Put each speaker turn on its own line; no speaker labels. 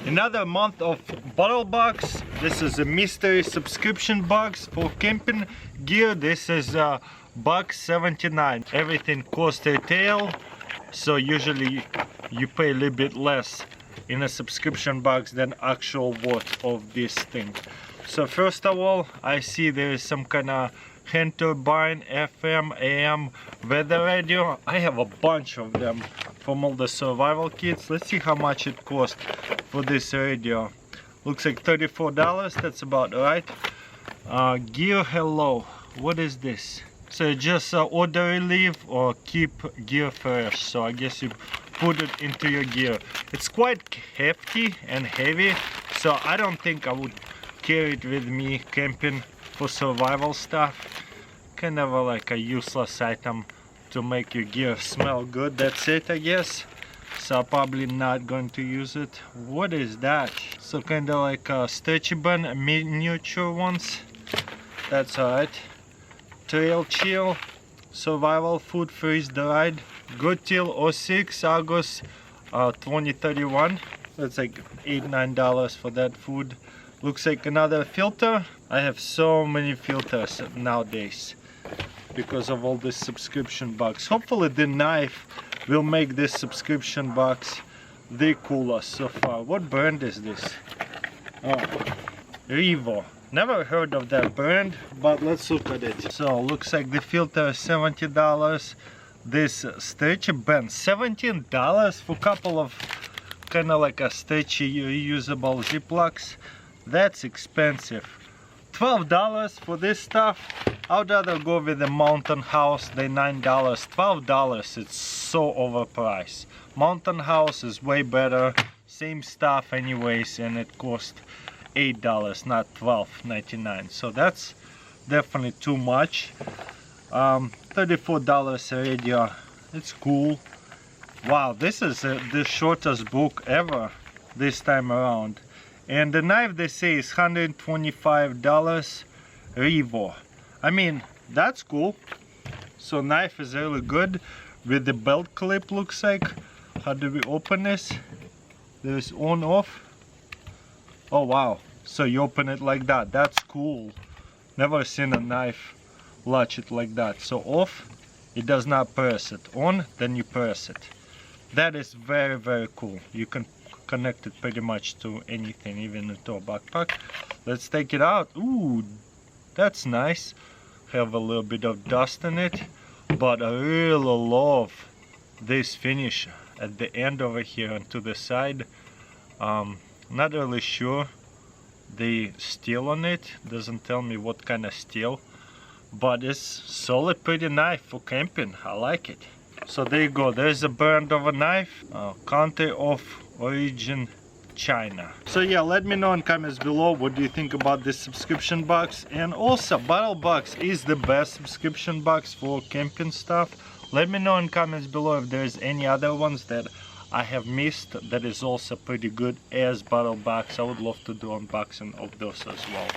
Another month of Battlebox. This is a mystery subscription box for camping gear. This is $1.79. Everything costs retail, so usually you pay a little bit less in a subscription box than actual worth of this thing. So first of all, I see there is some kind of hand turbine, FM, AM, weather radio. I have a bunch of them from all the survival kits. Let's see how much it cost for this radio. Looks like $34, that's about right. Gear hello, what is this? So just order relief or keep gear fresh. So I guess you put it into your gear. It's quite hefty and heavy, so I don't think I would carry it with me camping for survival stuff. Kind of like a useless item to make your gear smell good. That's it, I guess. So I'm probably not going to use it. What is that? So kind of like a stretchy bun, miniature ones. That's alright. Trail chill, survival food freeze dried. Good till 06 August 2031. That's like $8-9 for that food. Looks like another filter. I have so many filters nowadays because of all this subscription box. Hopefully the knife will make this subscription box the coolest so far. What brand is this? Oh, Revo. Never heard of that brand, but let's look at it. So looks like the filter is $70. This stretchy band, $17 for a couple of kind of like a stretchy reusable Ziplocs. That's expensive. $12 for this stuff. I'd rather go with the Mountain House. They're $9. $12, it's so overpriced. Mountain House is way better. Same stuff anyways, and it cost $8, not $12.99. So that's definitely too much. $34 radio. It's cool. Wow, this is the shortest book ever this time around. And the knife they say is $125 Revo. I mean, that's cool. So knife is really good with the belt clip, looks like. How do we open this? There's on off. Oh wow, so you open it like that. That's cool. Never seen a knife latch it like that. So off, it does not press it. On, then you press it. That is very, very cool. You can connect it pretty much to anything, even into a backpack. Let's take it out. Ooh, that's nice. Have a little bit of dust in it, but I really love this finish at the end over here and to the side. Not really sure the steel on it, doesn't tell me what kind of steel, but it's solid, pretty knife for camping. I like it. So there you go, there's a brand of a knife, country of origin China. So yeah, let me know in comments below what do you think about this subscription box. And also, Battlebox is the best subscription box for camping stuff. Let me know in comments below if there's any other ones that I have missed that is also pretty good as Battlebox. I would love to do unboxing of those as well.